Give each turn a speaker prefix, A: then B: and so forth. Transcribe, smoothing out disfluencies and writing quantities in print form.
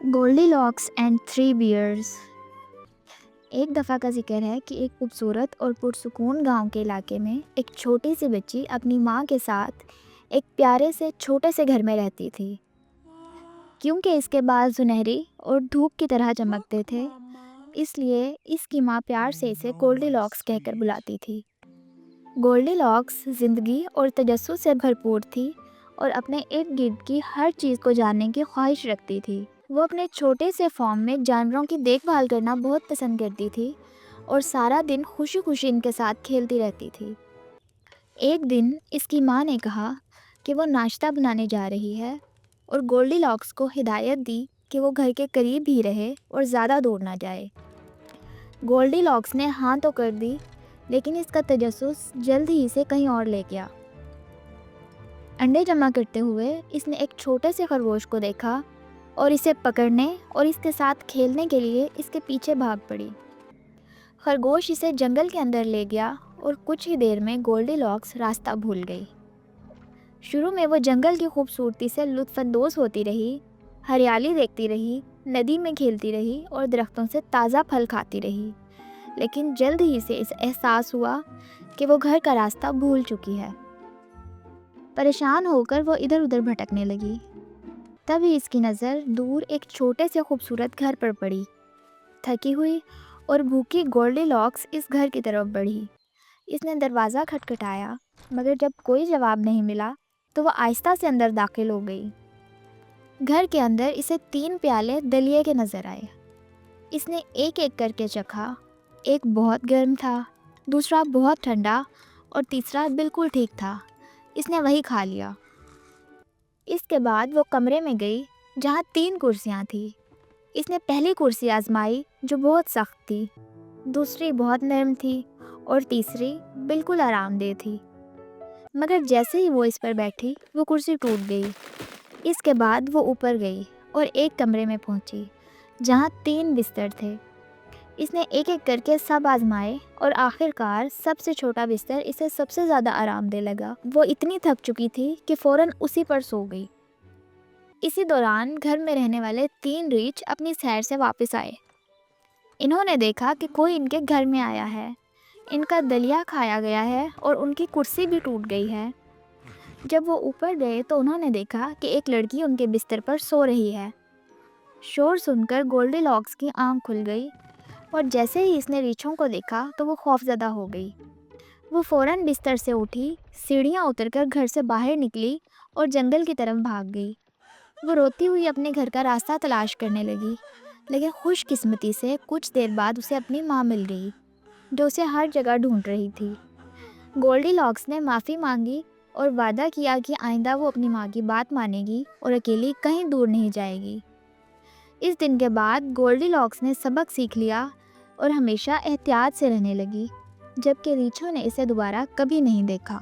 A: گولڈی locks and three bears. ایک دفعہ کا ذکر ہے کہ ایک خوبصورت اور پرسکون گاؤں کے علاقے میں ایک چھوٹی سی بچی اپنی ماں کے ساتھ ایک پیارے سے چھوٹے سے گھر میں رہتی تھی۔ کیونکہ اس کے بال سنہری اور دھوپ کی طرح چمکتے تھے، اس لیے اس کی ماں پیار سے اسے گولڈی لاکس کہہ کر بلاتی تھی۔ گولڈی لاکس زندگی اور تجسس سے بھرپور تھی اور اپنے ارد گرد کی ہر چیز کو جاننے کی خواہش رکھتی تھی۔ وہ اپنے چھوٹے سے فارم میں جانوروں کی دیکھ بھال کرنا بہت پسند کرتی تھی اور سارا دن خوشی خوشی ان کے ساتھ کھیلتی رہتی تھی۔ ایک دن اس کی ماں نے کہا کہ وہ ناشتہ بنانے جا رہی ہے اور گولڈی لاکس کو ہدایت دی کہ وہ گھر کے قریب ہی رہے اور زیادہ دور نہ جائے۔ گولڈی لاکس نے ہاں تو کر دی، لیکن اس کا تجسس جلد ہی اسے کہیں اور لے گیا۔ انڈے جمع کرتے ہوئے اس نے ایک چھوٹے سے خرگوش کو دیکھا اور اسے پکڑنے اور اس کے ساتھ کھیلنے کے لیے اس کے پیچھے بھاگ پڑی۔ خرگوش اسے جنگل کے اندر لے گیا اور کچھ ہی دیر میں گولڈی لاکس راستہ بھول گئی۔ شروع میں وہ جنگل کی خوبصورتی سے لطف اندوز ہوتی رہی، ہریالی دیکھتی رہی، ندی میں کھیلتی رہی اور درختوں سے تازہ پھل کھاتی رہی، لیکن جلد ہی سے اس احساس ہوا کہ وہ گھر کا راستہ بھول چکی ہے۔ پریشان ہو کر وہ ادھر ادھر بھٹکنے لگی۔ تبھی اس کی نظر دور ایک چھوٹے سے خوبصورت گھر پر پڑی۔ تھکی ہوئی اور بھوکی گولڈی لاکس اس گھر کی طرف بڑھی۔ اس نے دروازہ کھٹکھٹایا، مگر جب کوئی جواب نہیں ملا تو وہ آہستہ سے اندر داخل ہو گئی۔ گھر کے اندر اسے 3 پیالے دلیے کے نظر آئے۔ اس نے ایک ایک کر کے چکھا۔ ایک بہت گرم تھا، دوسرا بہت ٹھنڈا اور تیسرا بالکل ٹھیک تھا۔ اس نے وہی کھا لیا۔ اس کے بعد وہ کمرے میں گئی جہاں 3 کرسیاں تھیں۔ اس نے پہلی کرسی آزمائی جو بہت سخت تھی، دوسری بہت نرم تھی اور تیسری بالکل آرام دہ تھی، مگر جیسے ہی وہ اس پر بیٹھی وہ کرسی ٹوٹ گئی۔ اس کے بعد وہ اوپر گئی اور ایک کمرے میں پہنچی جہاں 3 بستر تھے۔ اس نے ایک ایک کر کے سب آزمائے اور آخر کار سب سے چھوٹا بستر اسے سب سے زیادہ آرام دہ لگا۔ وہ اتنی تھک چکی تھی کہ فوراً اسی پر سو گئی۔ اسی دوران گھر میں رہنے والے 3 ریچھ اپنی سیر سے واپس آئے۔ انہوں نے دیکھا کہ کوئی ان کے گھر میں آیا ہے، ان کا دلیا کھایا گیا ہے اور ان کی کرسی بھی ٹوٹ گئی ہے۔ جب وہ اوپر گئے تو انہوں نے دیکھا کہ ایک لڑکی ان کے بستر پر سو رہی ہے۔ شور سن کر گولڈی لاکس کی آنکھ کھل گئی اور جیسے ہی اس نے ریچھوں کو دیکھا تو وہ خوفزدہ ہو گئی۔ وہ فوراً بستر سے اٹھی، سیڑھیاں اتر کر گھر سے باہر نکلی اور جنگل کی طرف بھاگ گئی۔ وہ روتی ہوئی اپنے گھر کا راستہ تلاش کرنے لگی، لیکن خوش قسمتی سے کچھ دیر بعد اسے اپنی ماں مل گئی جو اسے ہر جگہ ڈھونڈ رہی تھی۔ گولڈی لاکس نے معافی مانگی اور وعدہ کیا کہ آئندہ وہ اپنی ماں کی بات مانے گی اور اکیلی کہیں دور نہیں جائے گی۔ اس دن کے بعد گولڈی لاکس نے سبق سیکھ لیا اور ہمیشہ احتیاط سے رہنے لگی، جبکہ ریچھوں نے اسے دوبارہ کبھی نہیں دیکھا۔